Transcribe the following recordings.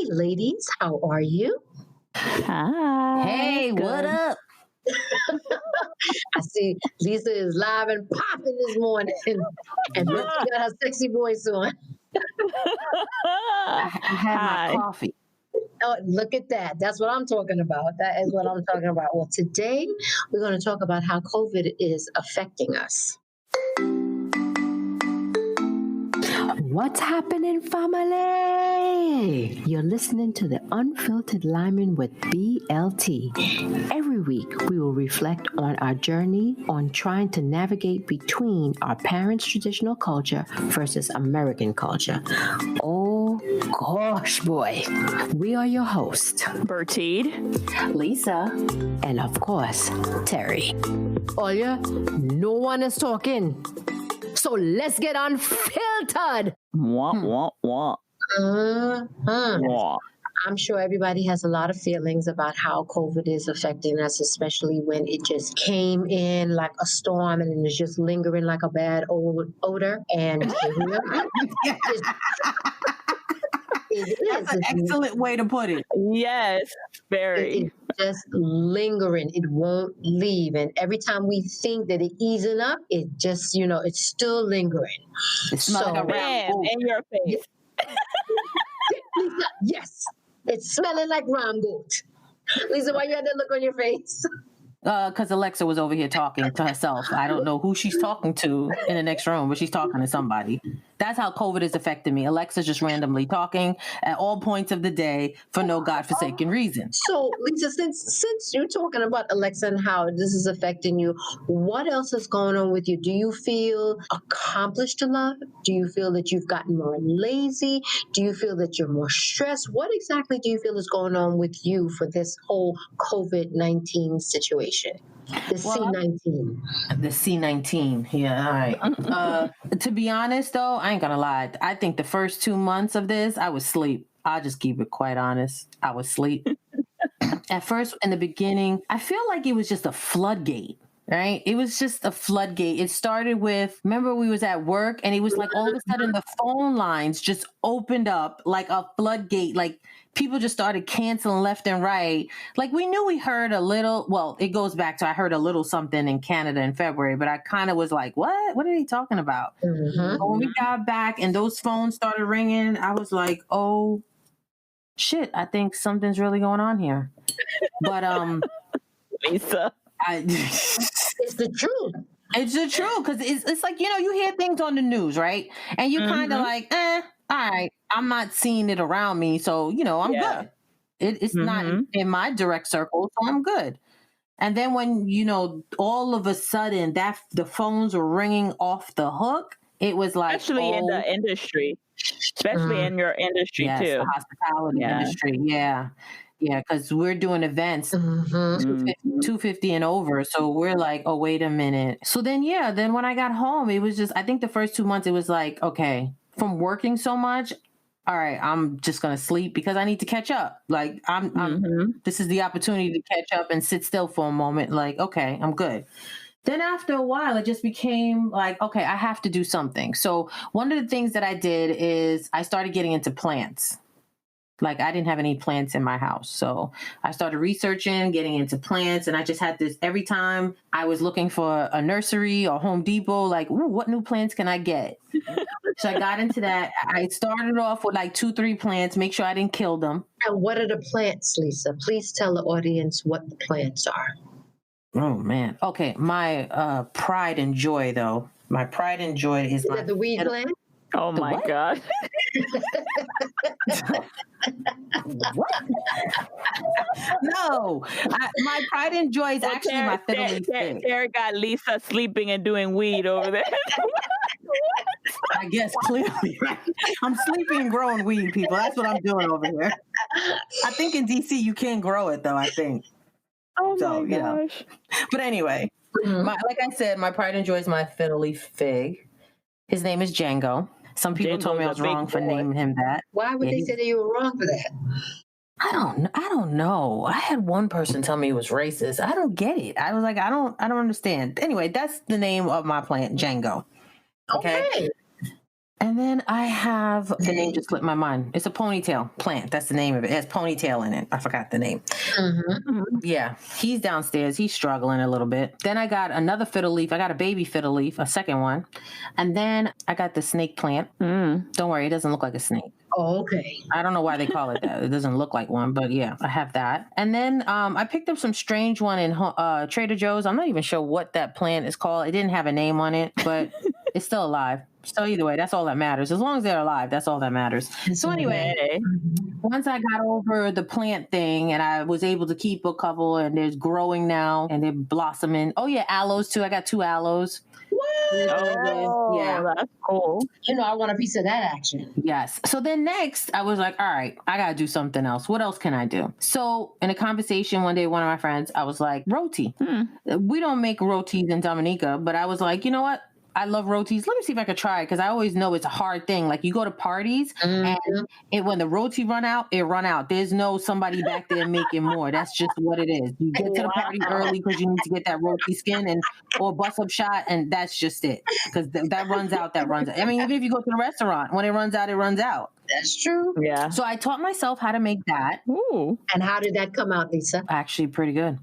ladies. How are you? Hi. Hey, Good. what up? I see Lisa is live and popping this morning, and Bertie got her sexy voice on. I had my Hi. coffee. Oh, look at that. That's what I'm talking about. That is what I'm talking about. Well, today we're going to talk about how COVID is affecting us. What's happening, family? You're listening to the Unfiltered Limin with BLT. Every week, we will reflect on our journey on trying to navigate between our parents' traditional culture versus American culture. Oh, gosh, boy. We are your hosts, Bertie. Lisa, and of course, Terry. Oya, no one is talking. So let's get unfiltered. Wah, wah. I'm sure everybody has a lot of feelings about how COVID is affecting us, especially when it just came in like a storm and it's just lingering like a bad old odor. And That's an excellent way to put it. Yes, very. It's just lingering. It won't leave. And every time we think that it's easing up, it just, it's still lingering. It smells like a Bam, in your face. Lisa, yes, it's smelling like ram goat. Lisa, why you had that look on your face? Because Alexa was over here talking to herself. I don't know who she's talking to in the next room, but she's talking to somebody. That's how COVID is affecting me. Alexa's just randomly talking at all points of the day for no godforsaken reason. So, Lisa, since you're talking about Alexa and how this is affecting you, what else is going on with you? Do you feel accomplished a lot? Do you feel that you've gotten more lazy? Do you feel that you're more stressed? What exactly do you feel is going on with you for this whole COVID-19 situation? The C19. The C19. Yeah, all right. To be honest, though, I ain't gonna lie. I think the first 2 months of this, I was asleep. I'll just keep it quite honest. I was asleep. At first, in the beginning, I feel like it was just a floodgate. Right? It was just a floodgate. It started with, remember we was at work and it was like all of a sudden the phone lines just opened up like a floodgate. Like people just started canceling left and right. Like we knew we heard a little, well, it goes back to I heard a little something in Canada in February, but I kind of was like, what? What are they talking about? Mm-hmm. But when we got back and those phones started ringing, I was like, oh, shit, I think something's really going on here. But, Lisa. It's the truth. It's the truth because it's like, you hear things on the news, right? And you kind of like, all right, I'm not seeing it around me. So, I'm good. It's not in my direct circle, so I'm good. And then when, all of a sudden the phones were ringing off the hook, it was like. Especially in the industry. Especially in your industry, yes, too. The hospitality industry. Yeah. Yeah, because we're doing events 250 and over. So we're like, oh, wait a minute. So then when I got home, it was just, I think the first 2 months, it was like, okay, from working so much, all right, I'm just going to sleep because I need to catch up. Like this is the opportunity to catch up and sit still for a moment. Like, okay, I'm good. Then after a while, it just became like, okay, I have to do something. So one of the things that I did is I started getting into plants. Like I didn't have any plants in my house. So I started researching, getting into plants. And I just had this every time I was looking for a nursery or Home Depot, like, ooh, what new plants can I get? So I got into that. I started off with like 2-3 plants, make sure I didn't kill them. And what are the plants, Lisa? Please tell the audience what the plants are. Oh, man. Okay. My pride and joy, though. My pride and joy is that the weed plant? Oh my what? God. What? No, my pride and joy is actually my fiddly fig. Terry got Lisa sleeping and doing weed over there. I guess clearly. I'm sleeping and growing weed, people. That's what I'm doing over here. I think in DC you can grow it, though, I think. Oh my gosh. But anyway, like I said, my pride and joy is my fiddly fig. His name is Django. Some people told me I was wrong for naming him that. Why would they say that you were wrong for that? I don't know. I had one person tell me it was racist. I don't get it. I was like, I don't understand. Anyway, that's the name of my plant, Django. Okay. And then I have, the name just slipped my mind. It's a ponytail plant. That's the name of it. It has ponytail in it. I forgot the name. Mm-hmm. Yeah, he's downstairs. He's struggling a little bit. Then I got another fiddle leaf. I got a baby fiddle leaf, a second one. And then I got the snake plant. Don't worry, it doesn't look like a snake. Oh, okay. I don't know why they call it that. It doesn't look like one, but yeah, I have that. And then I picked up some strange one in Trader Joe's. I'm not even sure what that plant is called. It didn't have a name on it, but it's still alive. So either way, that's all that matters. As long as they're alive, that's all that matters. So anyway, once I got over the plant thing and I was able to keep a couple, and there's growing now and they're blossoming. Oh yeah, aloes too. I got 2 aloes. What? Oh, yeah, that's cool. I want a piece of that action. Yes. So then next, I was like, all right, I got to do something else. What else can I do? So in a conversation one day, one of my friends, I was like, roti. We don't make rotis in Dominica, but I was like, you know what? I love rotis. Let me see if I could try it, because I always know it's a hard thing. Like, you go to parties and when the roti run out, it run out. There's no somebody back there making more. That's just what it is. You get to the party early because you need to get that roti skin or bust up shot, and that's just it. Because that runs out, that runs out. I mean, even if you go to the restaurant, when it runs out, it runs out. That's true. Yeah. So I taught myself how to make that. Ooh. And how did that come out, Lisa? Actually, pretty good.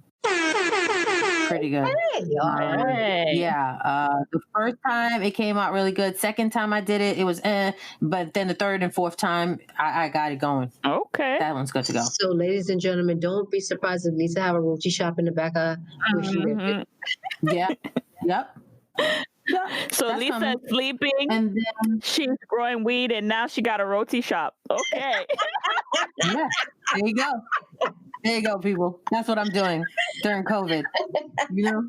Pretty good. Hey, all right. Yeah. The first time it came out really good. Second time I did it, it was but then the third and fourth time I got it going. Okay. That one's good to go. So, ladies and gentlemen, don't be surprised if Lisa have a roti shop in the back of her. Yeah. Yep. So That's Lisa's sleeping, and then she's growing weed, and now she got a roti shop. Okay. yeah, there you go. There you go, people. That's what I'm doing during COVID. You know?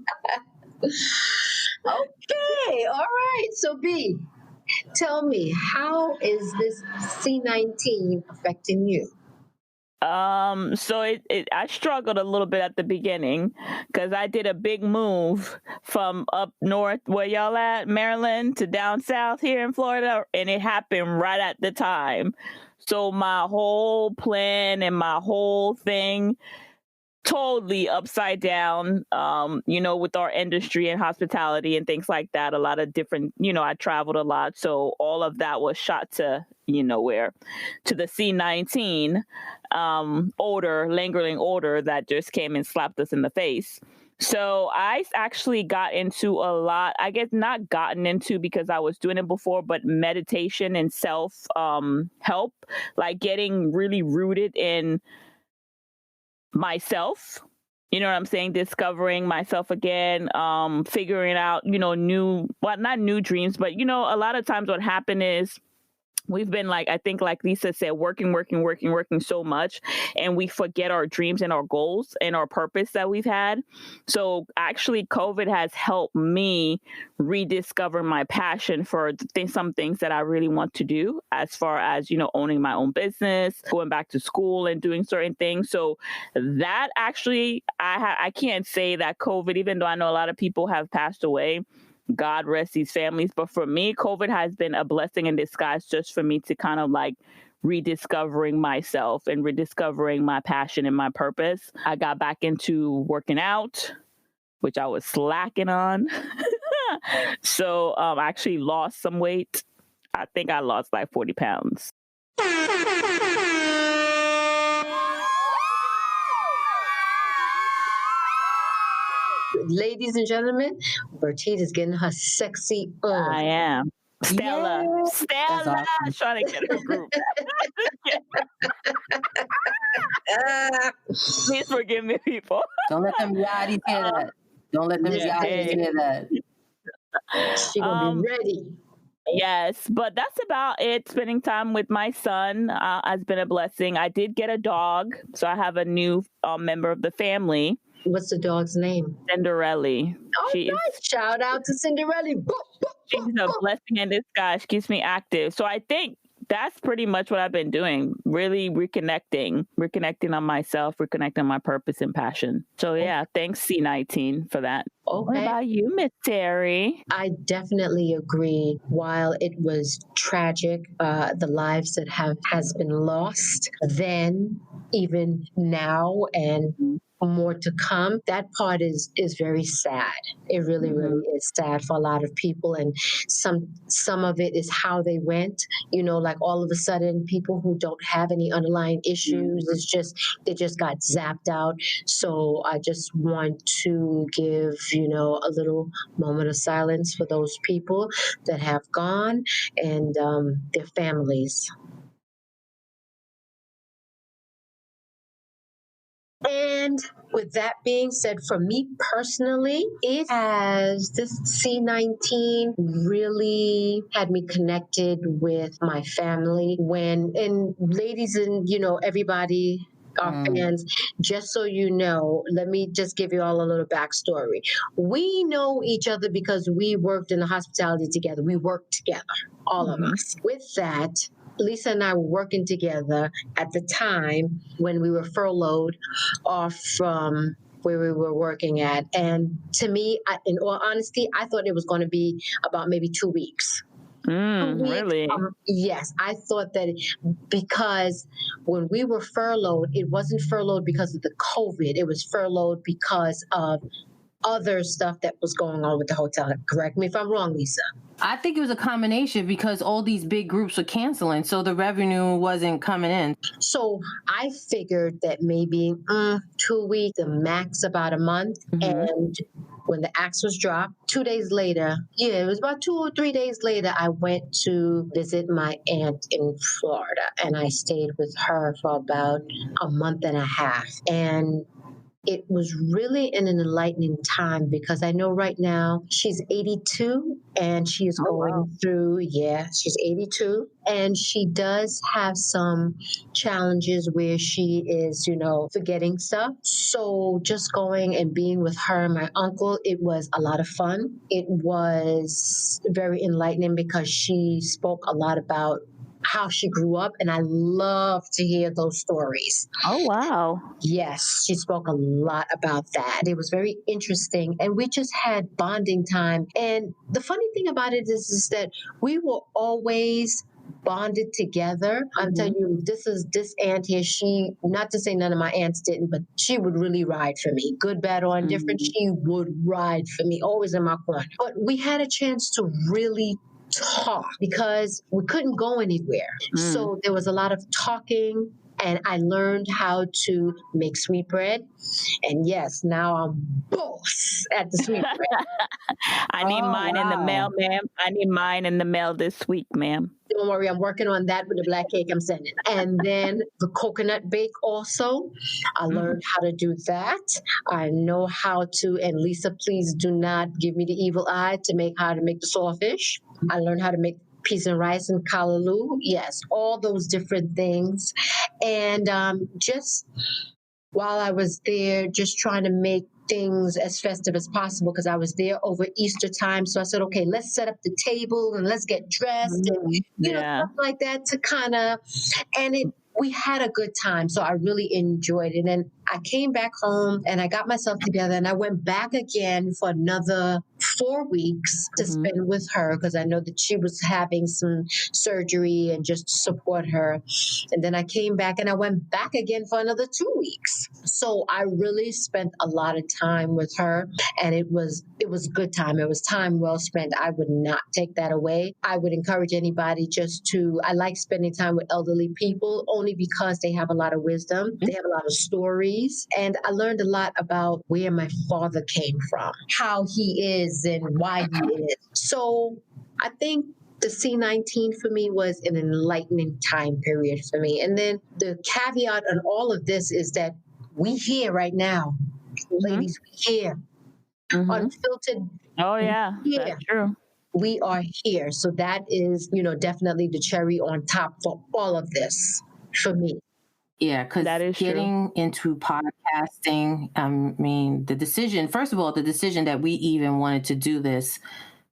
Okay, all right. So, B, tell me, how is this C19 affecting you? So I struggled a little bit at the beginning because I did a big move from up north where y'all at, Maryland, to down south here in Florida, and it happened right at the time. So my whole plan and my whole thing totally upside down, with our industry and hospitality and things like that. A lot of different, I traveled a lot. So all of that was shot to, where, to the C19 lingering odor that just came and slapped us in the face. So I actually got into a lot, I guess not gotten into because I was doing it before, but meditation and self help, like getting really rooted in myself, you know what I'm saying? Discovering myself again, figuring out, not new dreams, but, a lot of times what happened is we've been I think like Lisa said, working so much, and we forget our dreams and our goals and our purpose that we've had. So actually COVID has helped me rediscover my passion for some things that I really want to do, as far as, owning my own business, going back to school and doing certain things. So that actually, I can't say that COVID, even though I know a lot of people have passed away, God rest these families. But for me, COVID has been a blessing in disguise, just for me to kind of rediscovering myself and rediscovering my passion and my purpose. I got back into working out, which I was slacking on. So I actually lost some weight. I think I lost 40 pounds. Ladies and gentlemen, Bertine is getting her sexy on. I am. Stella. Yay. Stella. Awesome. Trying to get her group. Please forgive me, people. Don't let them yaddies hear that. Don't let them yaddies hear that. She's going to be ready. Yes, but that's about it. Spending time with my son has been a blessing. I did get a dog, so I have a new member of the family. What's the dog's name? Cinderella. Oh, nice. Shout out to Cinderella. She's a blessing in disguise. She keeps me active. So I think that's pretty much what I've been doing. Really reconnecting on myself, reconnecting on my purpose and passion. So yeah, thanks C19 for that. Okay. What about you, Miss Terry? I definitely agree. While it was tragic, the lives that has been lost then, even now, and more to come. That part is very sad. It really, really is sad for a lot of people. And some of it is how they went, like all of a sudden people who don't have any underlying issues, it's just they just got zapped out. So I just want to give, a little moment of silence for those people that have gone and their families. And with that being said, for me personally, this C19 really had me connected with my family and ladies and, everybody, our fans, just so you know, let me just give you all a little backstory. We know each other because we worked in the hospitality together. We worked together, all of us. With that, Lisa and I were working together at the time when we were furloughed off from where we were working at. And to me, in all honesty, I thought it was going to be about maybe 2 weeks. 2 weeks. Really? Yes, I thought that because when we were furloughed, it wasn't furloughed because of the COVID. It was furloughed because of other stuff that was going on with the hotel. Correct me if I'm wrong, Lisa. I think it was a combination because all these big groups were canceling, so the revenue wasn't coming in. So I figured that maybe 2 weeks, the max about a month. And when the axe was dropped, 2 days later, it was about 2 or 3 days later, I went to visit my aunt in Florida, and I stayed with her for about a month and a half. And it was really an enlightening time because I know right now she's 82 and she is going through, she's 82. And she does have some challenges where she is, forgetting stuff. So just going and being with her and my uncle, it was a lot of fun. It was very enlightening because she spoke a lot about how she grew up, and I love to hear those stories. Oh, wow. Yes, she spoke a lot about that. It was very interesting, and we just had bonding time. And the funny thing about it is that we were always bonded together. I'm telling you, this aunt here, she, not to say none of my aunts didn't, but she would really ride for me. Good, bad, or indifferent, she would ride for me, always in my corner. But we had a chance to really talk because we couldn't go anywhere. So there was a lot of talking, and I learned how to make sweetbread. And yes, now I'm boss at the sweetbread. I need mine in the mail, ma'am. I need mine in the mail this week, ma'am. Don't worry, I'm working on that with the black cake I'm sending. And then the coconut bake also. I learned how to do that. I know how to, and Lisa, please do not give me the evil eye how to make the sawfish. I learned how to make peas and rice and callaloo. Yes, all those different things. And just while I was there, just trying to make things as festive as possible because I was there over Easter time. So I said, okay, let's set up the table and let's get dressed and stuff like that to kind of, we had a good time. So I really enjoyed it. And I came back home and I got myself together and I went back again for another 4 weeks to spend with her because I know that she was having some surgery and just to support her. And then I came back and I went back again for another 2 weeks. So I really spent a lot of time with her, and it was a good time. It was time well spent. I would not take that away. I would encourage anybody I like spending time with elderly people only because they have a lot of wisdom. They have a lot of stories. And I learned a lot about where my father came from, how he is and why he is. So I think the C19 for me was an enlightening time period for me. And then the caveat on all of this is that we here right now. Ladies, we here. Unfiltered. Oh, yeah, that's true. We are here. So that is, definitely the cherry on top for all of this for me. Yeah, because getting into podcasting, the decision that we even wanted to do this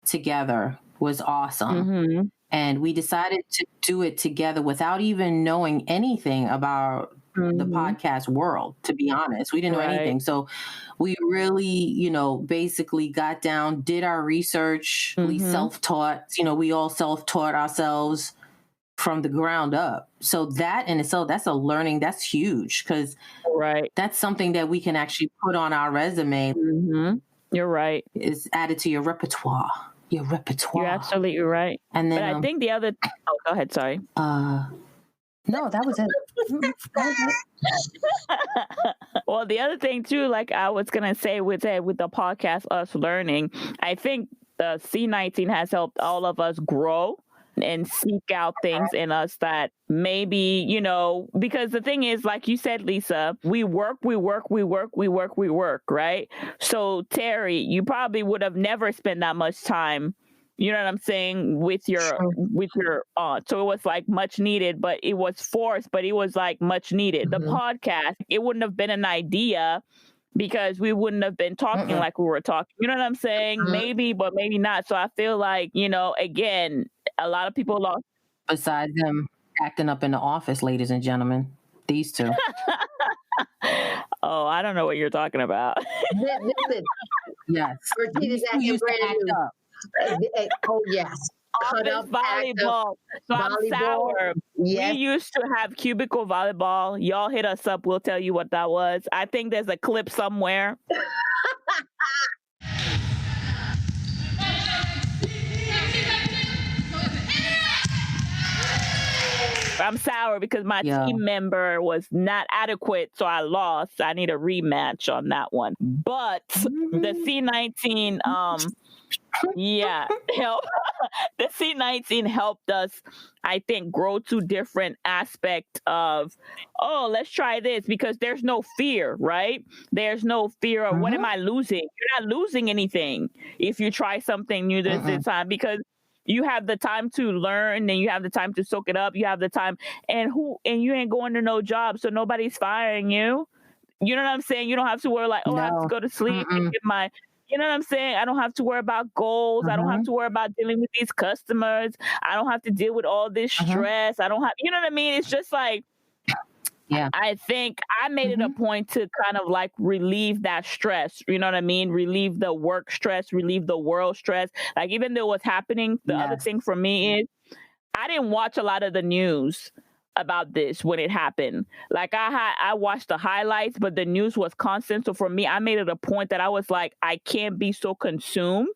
together was awesome. And we decided to do it together without even knowing anything about the podcast world, to be honest. We didn't know anything. So we really, basically got down, did our research, we self-taught, we all self-taught ourselves from the ground up. So that in itself, that's a learning, that's huge because Right. That's something that we can actually put on our resume. Mm-hmm. You're right. Is added to your repertoire. Your repertoire. You're absolutely right. And then, but I think the other. Oh, go ahead. Sorry. No, that was it. That was it. Well, the other thing too, like I was gonna say with the podcast, us learning, I think the C19 has helped all of us grow and seek out things in us that maybe, because the thing is, like you said, Lisa, we work, right? So Terry, you probably would have never spent that much time, you know what I'm saying, with your aunt. So it was like much needed, but it was forced, but it was like much needed. The podcast, it wouldn't have been an idea because we wouldn't have been talking like we were talking. You know what I'm saying? Maybe, but maybe not. So I feel like, again, a lot of people lost. Besides them acting up in the office, ladies and gentlemen, these two. Oh, I don't know what you're talking about. Yes. These two used to act up. Oh, yes. Office volleyball. So I'm sour. Yes. We used to have cubicle volleyball. Y'all hit us up. We'll tell you what that was. I think there's a clip somewhere. I'm sour because my team member was not adequate, so I lost. I need a rematch on that one. But the C19, the C19 helped us, I think, grow to different aspects of, let's try this, because there's no fear, right? There's no fear of what am I losing? You're not losing anything if you try something new this time, because you have the time to learn and you have the time to soak it up. You have the time and you ain't going to no job, so nobody's firing you. You know what I'm saying? You don't have to worry like, I have to go to sleep and get my, you know what I'm saying? I don't have to worry about goals. I don't have to worry about dealing with these customers. I don't have to deal with all this stress. I don't have, you know what I mean? It's just like, I think I made it a point to kind of like relieve that stress. You know what I mean? Relieve the work stress, relieve the world stress. Like even though what's happening, the other thing for me is I didn't watch a lot of the news about this when it happened. Like I watched the highlights, but the news was constant. So for me, I made it a point that I was like, I can't be so consumed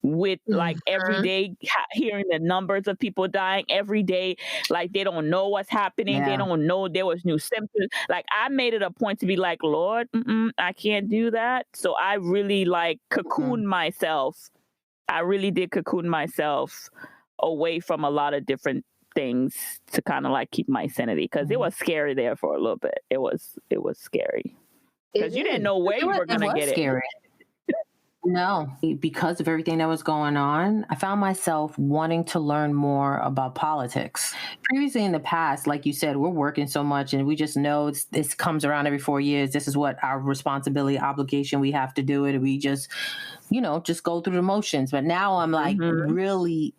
with like every day hearing the numbers of people dying every day, like they don't know what's happening. They don't know there was new symptoms. Like I made it a point to be like, Lord, I can't do that. So I really like cocooned myself. I really did cocoon myself away from a lot of different things to kind of like keep my sanity, because it was scary there for a little bit. It was scary because you didn't know where you were going to get it. No, because of everything that was going on, I found myself wanting to learn more about politics. Previously in the past, like you said, we're working so much and we just know this comes around every 4 years. This is what our responsibility, obligation, we have to do it. We just, just go through the motions. But now I'm like really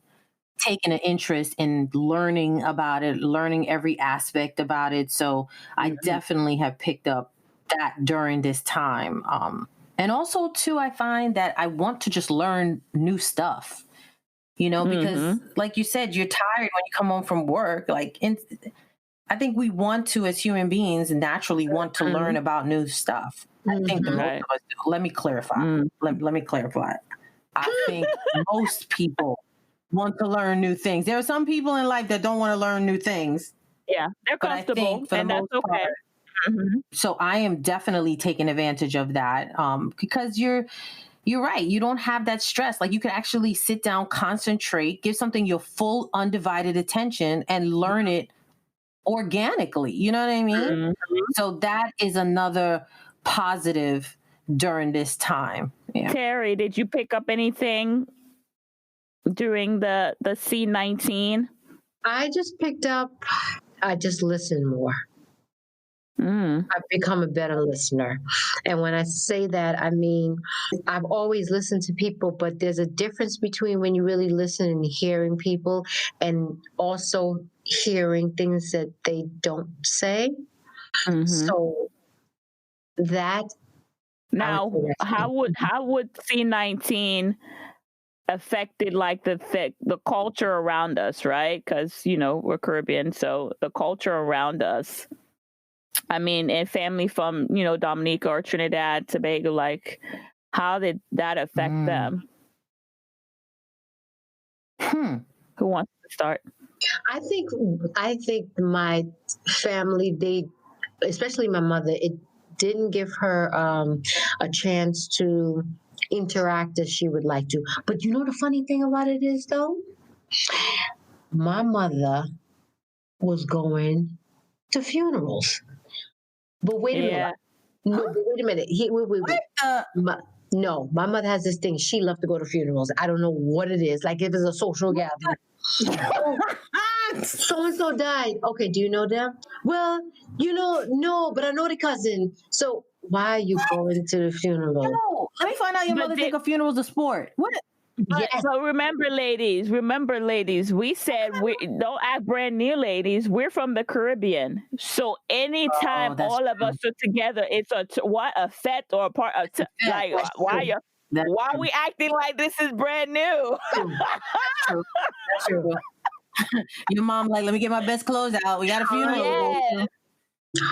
taking an interest in learning about it, learning every aspect about it. So I definitely have picked up that during this time. And also, too, I find that I want to just learn new stuff, because like you said, you're tired when you come home from work. Like, I think we want to, as human beings, naturally want to learn about new stuff. I think the most of us do. Let me clarify. Let me clarify. I think most people want to learn new things. There are some people in life that don't want to learn new things. Yeah, they're comfortable, and that's okay. So I am definitely taking advantage of that because you're right. You don't have that stress. Like you can actually sit down, concentrate, give something your full undivided attention and learn it organically. You know what I mean? So that is another positive during this time. Yeah. Terry, did you pick up anything during the C19? I just listen more. I've become a better listener. And when I say that, I mean, I've always listened to people, but there's a difference between when you really listen and hearing people and also hearing things that they don't say. So that. Now, how would C19 affected like the culture around us, right? Because, we're Caribbean, so the culture around us. I mean, and family from, Dominica or Trinidad, Tobago, like, how did that affect them? Who wants to start? I think my family, especially my mother, it didn't give her a chance to interact as she would like to. But you know the funny thing about it is, though, my mother was going to funerals. But wait a minute. No, but wait a minute. Wait. No, my mother has this thing. She loved to go to funerals. I don't know what it is. Like if it's a social gathering. So-and-so died. Okay, do you know them? Well, no, but I know the cousin. So why are you going to the funeral? No, let me find out your mother think a funeral's a sport. What? Yes. So remember, ladies, we said we don't act brand new, ladies. We're from the Caribbean. So anytime all of us are together, it's a fete or a part of, like, why are we acting like this is brand new? That's true. Your mom like, let me get my best clothes out. We got a funeral. Yes.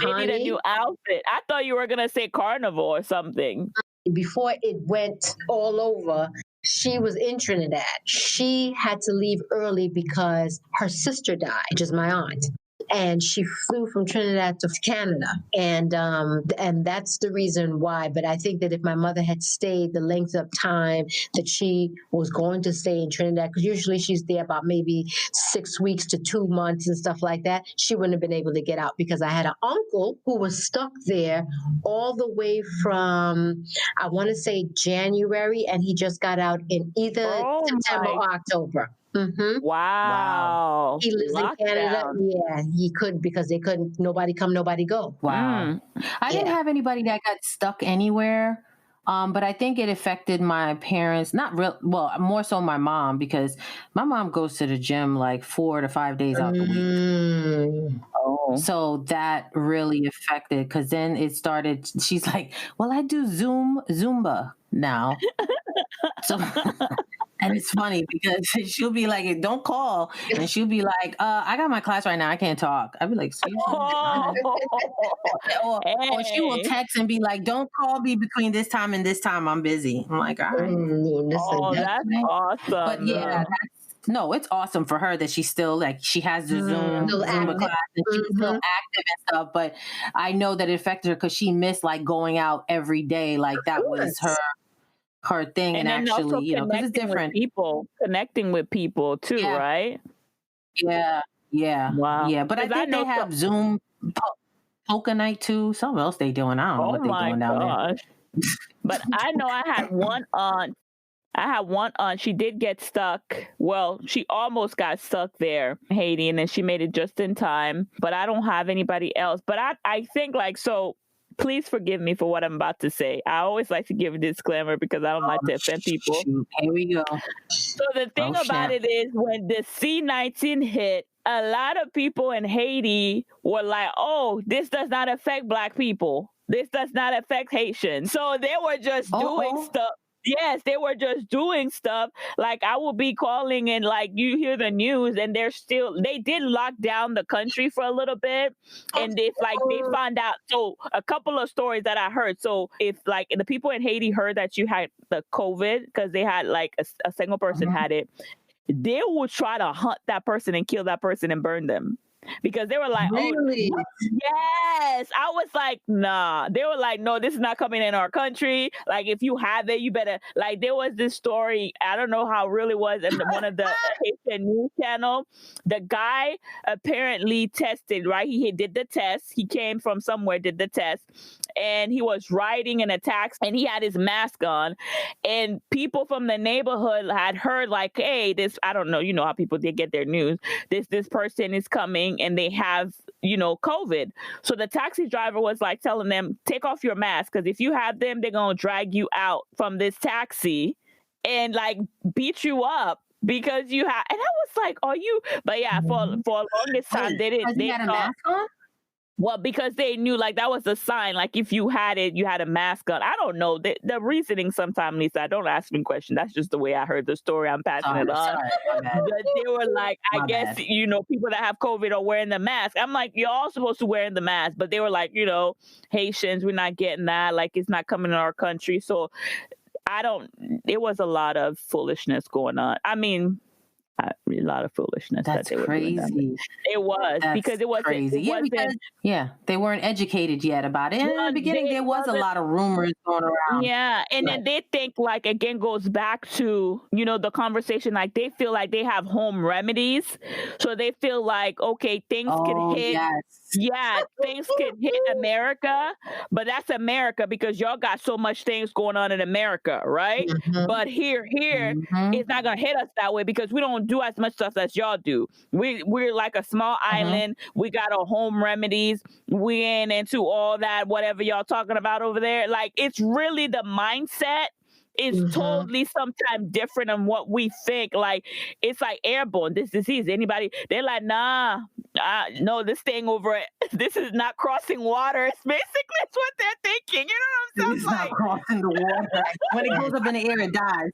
They need a new outfit. I thought you were going to say carnival or something. Before it went all over, she was in Trinidad. She had to leave early because her sister died, which is my aunt. And she flew from Trinidad to Canada. And that's the reason why. But I think that if my mother had stayed the length of time that she was going to stay in Trinidad, because usually she's there about maybe 6 weeks to 2 months and stuff like that, she wouldn't have been able to get out, because I had an uncle who was stuck there all the way from, I want to say January, and he just got out in either September or October. Mm-hmm. Wow. He lives in Canada. Yeah, he couldn't, because they couldn't, nobody come, nobody go. Wow. I didn't have anybody that got stuck anywhere. But I think it affected my parents, more so my mom, because my mom goes to the gym like 4 to 5 days out the week. Oh. So that really affected, because then it started, she's like, well, I do Zumba now. So... And it's funny because she'll be like, don't call. And she'll be like, I got my class right now. I can't talk. I'll be like, excuse me. Or she will text and be like, don't call me between this time and this time. I'm busy. I'm like, all right. That's awesome. But yeah, it's awesome for her that she's still like, she has the Zumba class and she's still active and stuff. But I know that it affected her because she missed like going out every day. Like that was her thing, and actually, because it's different. Connecting with people too, right? Yeah. Wow. Yeah, but I think they have Zoom poker night too. Something else they doing. I don't know what they're doing down there. But I know I had one aunt. She did get stuck. Well, she almost got stuck there in Haiti, and then she made it just in time. But I don't have anybody else. But I think like so. Please forgive me for what I'm about to say. I always like to give a disclaimer because I don't like to offend people. Here we go. So the thing about it is, when the C-19 hit, a lot of people in Haiti were like, oh, this does not affect Black people. This does not affect Haitians. So they were just doing stuff. Yes, they were just doing stuff. Like I will be calling and like you hear the news and they did lock down the country for a little bit. And if like they found out, so a couple of stories that I heard. So if like the people in Haiti heard that you had the COVID, because they had like a single person had it, they would try to hunt that person and kill that person and burn them. Because they were like, really? Yes. I was like, nah. They were like, no, this is not coming in our country. Like, if you have it, you better. Like, there was this story. I don't know how it really was in one of the Haitian news channel. The guy apparently tested, right? He did the test. He came from somewhere, did the test. And he was riding in a taxi and he had his mask on. And people from the neighborhood had heard like, hey, I don't know, you know how people did get their news. This person is coming and they have, COVID. So the taxi driver was like telling them, take off your mask, because if you have them, they're going to drag you out from this taxi and like beat you up because you have. And I was like, are you? But yeah, for a longest time, they didn't. Has he had a mask on? Well, because they knew, like, that was a sign. Like, if you had it, you had a mask on. I don't know. The reasoning sometimes, Lisa, don't ask me questions. That's just the way I heard the story. I'm passing it on. But they were like, I guess, people that have COVID are wearing the mask. I'm like, you're all supposed to wear the mask. But they were like, Haitians, we're not getting that. Like, it's not coming in our country. So it was a lot of foolishness going on. I mean, a lot of foolishness. That's that they crazy. Were doing it was because it wasn't crazy. They weren't educated yet about it. And in the beginning, there was a lot of rumors going around. Yeah, and then they think, like, again, goes back to the conversation. Like, they feel like they have home remedies, so they feel like, okay, things can hit. Yes. Yeah, things can hit America, but that's America because y'all got so much things going on in America, right? Mm-hmm. But here, it's not gonna hit us that way because we don't do as much stuff as y'all do. We're like a small island. We got our home remedies. We ain't into all that, whatever y'all talking about over there. Like, it's really the mindset is totally sometimes different than what we think. Like, it's like airborne, this disease. Anybody, they're like, nah, no, this thing over it, this is not crossing water. It's basically it's what they're thinking. You know what I'm saying? It's not crossing the water. When it goes up in the air, it dies.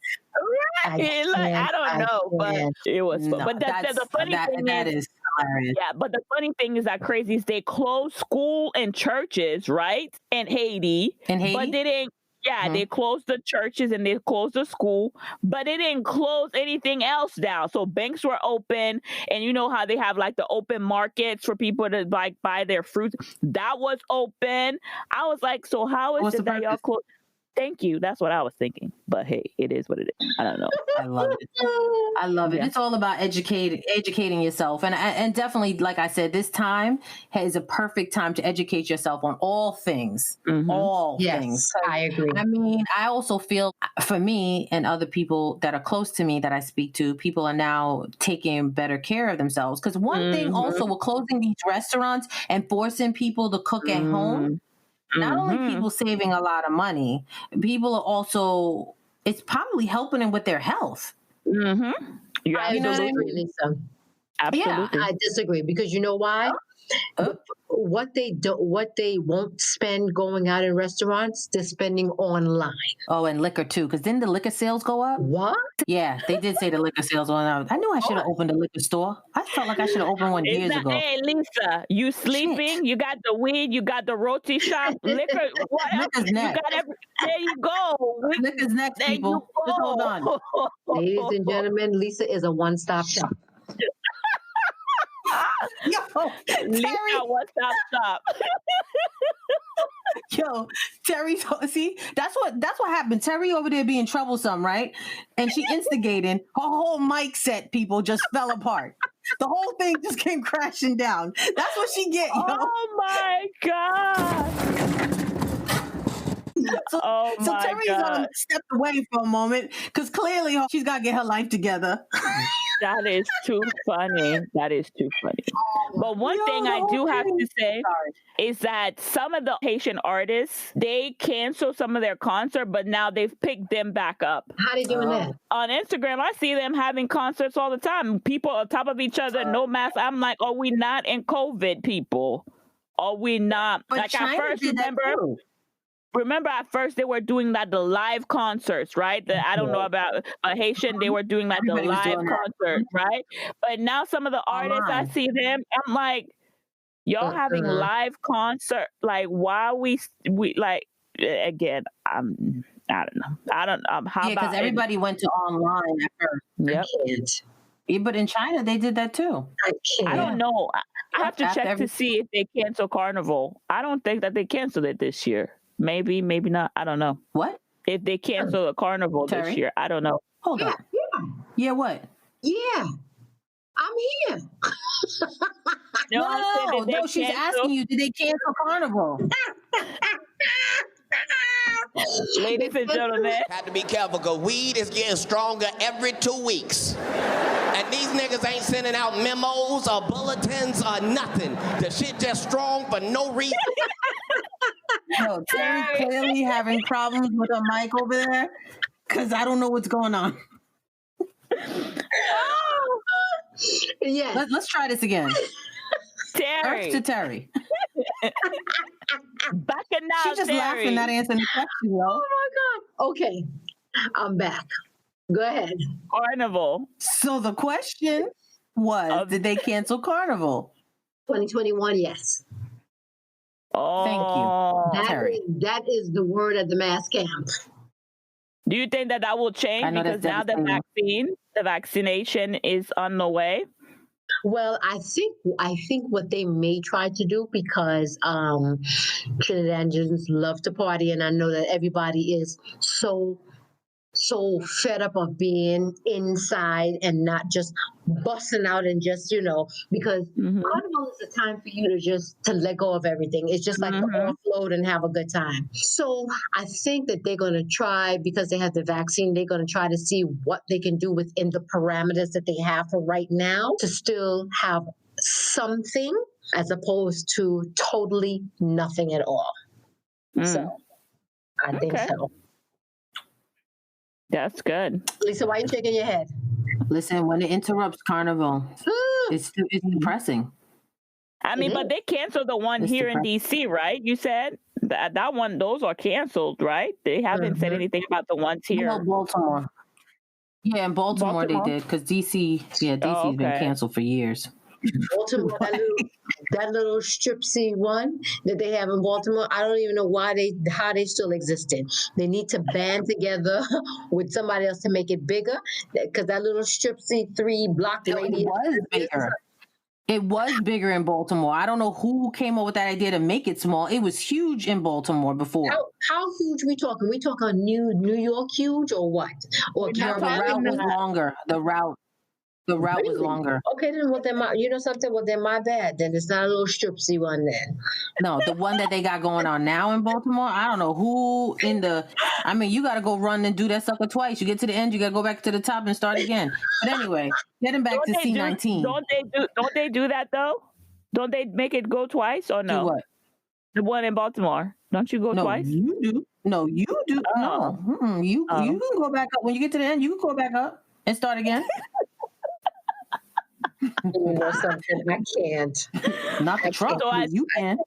Right. I don't know, but it was fun. But the funny thing is hilarious. Yeah, but the funny thing is that crazy is they closed school and churches, right? In Haiti. But they didn't. Yeah, they closed the churches and they closed the school, but they didn't close anything else down. So banks were open, and you know how they have like the open markets for people to like buy their fruits. That was open. I was like, so how is it that y'all close? Thank you. That's what I was thinking. But hey, it is what it is. I don't know. I love it. I love it. Yeah. It's all about educating yourself. And definitely, like I said, this time is a perfect time to educate yourself on all things. All things. I agree. I mean, I also feel for me and other people that are close to me that I speak to, people are now taking better care of themselves. Because one thing also with closing these restaurants and forcing people to cook at home, not only people saving a lot of money, people are also, it's probably helping them with their health. You know what I mean? Absolutely. Yeah, I disagree because you know why? What they won't spend going out in restaurants, they're spending online. Oh, and liquor too, because didn't the liquor sales go up? What? Yeah, they did say the liquor sales went up. I knew I should have opened a liquor store. I felt like I should have opened one years ago. Hey, Lisa, you sleeping? Shit. You got the weed, you got the roti shop, liquor. What else? Liquor's next. There you go. Liquor's next, people. Just hold on. Ladies and gentlemen, Lisa is a one-stop shop. Yo, Terry, one-stop shop. Yo, Terry, see, that's what happened. Terry over there being troublesome, right? And she instigating, her whole mic set, people just fell apart. The whole thing just came crashing down. That's what she get, yo. Oh my God. So Terry's stepped away for a moment because clearly she's got to get her life together. That is too funny. But one thing I do have to say is that some of the Haitian artists, they cancel some of their concert, but now they've picked them back up. How are they doing that? On Instagram, I see them having concerts all the time. People on top of each other, no mask. I'm like, are we not in COVID, people? Are we not? But like China at first, did that too. Remember at first they were doing the live concerts, right? I don't know about Haitian, they were doing the live concerts, right? But now some of the artists, I see them, I'm like, y'all having live concert, like why we like, again, I don't know. How because everybody went to online at first. Yep. Yeah, but in China they did that too. I don't know. I have to check to see if they cancel Carnival. I don't think that they canceled it this year. Maybe not. I don't know. What? If they cancel a Carnival this year, I don't know. Hold on. Yeah, what? Yeah. I'm here. No, she's asking you, did they cancel Carnival? Ladies and gentlemen. Have to be careful because weed is getting stronger every 2 weeks. And these niggas ain't sending out memos or bulletins or nothing. The shit just strong for no reason. No, Terry clearly having problems with her mic over there because I don't know what's going on. Yes. Let's try this again. Terry. First to Terry. Backing out, She's just Terry. laughing, not answering the question, yo. Oh my God. Okay, I'm back. Go ahead. Carnival. So the question was, did they cancel Carnival? 2021, yes. Oh. Thank you. That is the word at the mass camp. Do you think that will change because now the vaccination is on the way? Well, I think what they may try to do, because Trinidadians love to party, and I know that everybody is so fed up of being inside and not just busting out and just, because Carnival is a time for you to let go of everything. It's just like to offload and have a good time. So I think that they're going to try, because they have the vaccine, they're going to try to see what they can do within the parameters that they have for right now to still have something as opposed to totally nothing at all. So I think so. That's good. Lisa, why are you shaking your head? Listen, when it interrupts Carnival, it's depressing. I mean, but they canceled the one here in DC, right? You said that one; those are canceled, right? They haven't said anything about the ones here. No, Baltimore. Yeah, in Baltimore they did, because DC has been canceled for years. Baltimore, that little stripsy one that they have in Baltimore, I don't even know how they still existed. They need to band together with somebody else to make it bigger, because that little stripsy 3-block radius was bigger. It was bigger in Baltimore. I don't know who came up with that idea to make it small. It was huge in Baltimore before. How huge we talking? We talking New York huge or what? Or the route was longer. The route was longer. Okay, then you know something? Well, then my bad. Then it's not a little stripsy one then. No, the one that they got going on now in Baltimore, I don't know who you got to go run and do that sucker twice. You get to the end, you got to go back to the top and start again. But anyway, getting back to C19. Don't they do that though? Don't they make it go twice or no? Do what? The one in Baltimore. Don't you go twice? You do. No, you do. Oh. No. You can go back up. When you get to the end, you can go back up and start again. Something I can't. Not the truck. You can.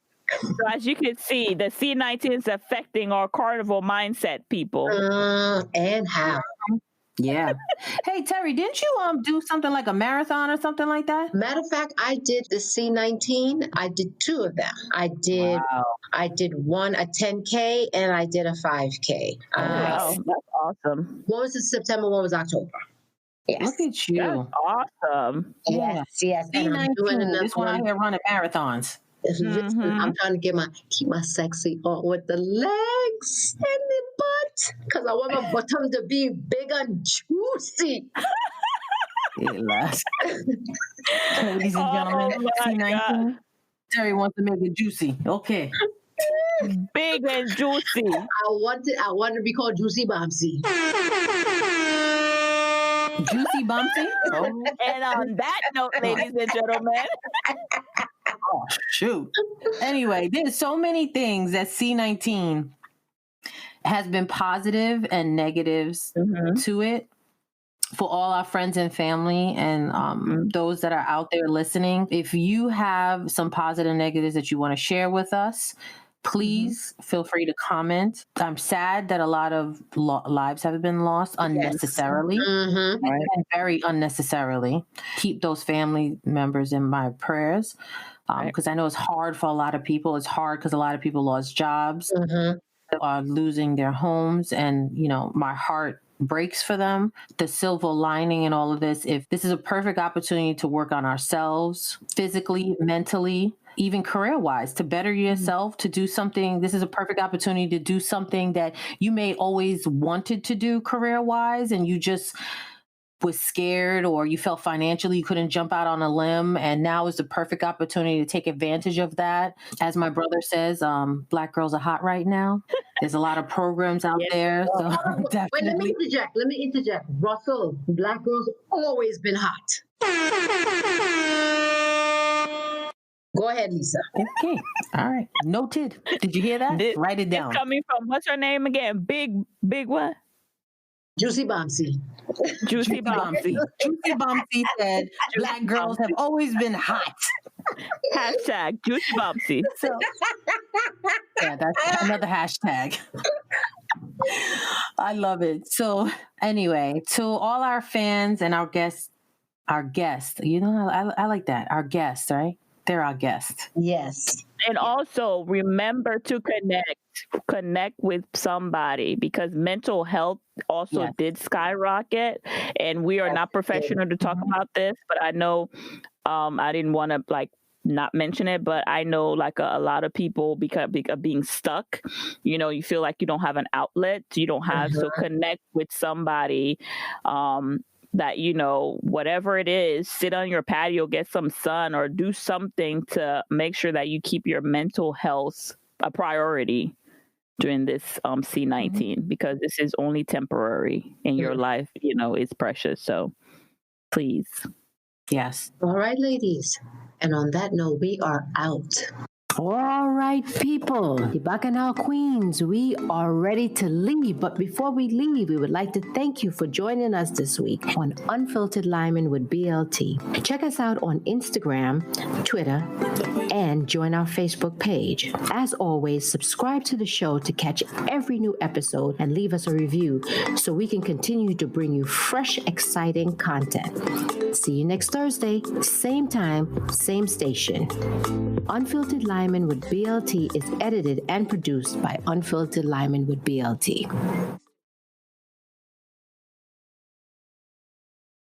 So as you can see, the C19 is affecting our Carnival mindset, people. And how? Yeah. Hey, Terry, didn't you do something like a marathon or something like that? Matter of fact, I did the C19. I did 2 of them. I did one a 10K and I did a 5K. Wow, that's awesome. One was in September, one was October. Yes. Look at you. That's awesome. Yes. And I'm doing this one out here running marathons. I'm trying to keep my sexy on with the legs and the butt, because I want my bottom to be big and juicy. Ladies and gentlemen, C19. Terry wants to make it juicy. Okay. Big and juicy. I want to be called Juicy Bombsy. Juicy Bumpy. Oh. And on that note, ladies and gentlemen. Oh, shoot. Anyway, there's so many things that C19 has been positive and negatives to it for all our friends and family and those that are out there listening. If you have some positive and negatives that you want to share with us, please feel free to comment. I'm sad that a lot of lives have been lost unnecessarily, and very unnecessarily. Keep those family members in my prayers, because I know it's hard for a lot of people. It's hard because a lot of people lost jobs, are losing their homes, and my heart breaks for them. The silver lining in all of this, if this is a perfect opportunity to work on ourselves physically, mentally, even career-wise, to better yourself, to do something. This is a perfect opportunity to do something that you may always wanted to do career-wise, and you just was scared, or you felt financially you couldn't jump out on a limb, and now is the perfect opportunity to take advantage of that. As my brother says, Black girls are hot right now. There's a lot of programs out there. So definitely. Wait, let me interject. Russell, Black girls always been hot. Go ahead, Lisa. Okay. All right. Noted. Did you hear that? Write it down. It's coming from, what's her name again? Big what? Juicy Bombsy. Juicy Bombsy. Juicy Bombsy said, Black girls have always been hot. Hashtag Juicy Bumpsy. So, yeah, that's another hashtag. I love it. So anyway, to all our fans and our guests, you know, I like that. Our guests, right? They're our guests. Yes. And also remember to connect with somebody, because mental health also did skyrocket, and we are not professional to talk about this, but I know I didn't want to like not mention it, but I know like a lot of people because being stuck, you know, you feel like you don't have an outlet, you don't have, so connect with somebody that, you know, whatever it is, sit on your patio, get some sun, or do something to make sure that you keep your mental health a priority during this C-19, because this is only temporary and your life, you know, is precious. So please. Yes. All right, ladies. And on that note, we are out. All right, people, the Bacchanal Queens, we are ready to leave. But before we leave, we would like to thank you for joining us this week on Unfiltered Limin with BLT. Check us out on Instagram, Twitter, and join our Facebook page. As always, subscribe to the show to catch every new episode and leave us a review so we can continue to bring you fresh, exciting content. See you next Thursday, same time, same station. Unfiltered Limin with BLT is edited and produced by Unfiltered Limin with BLT.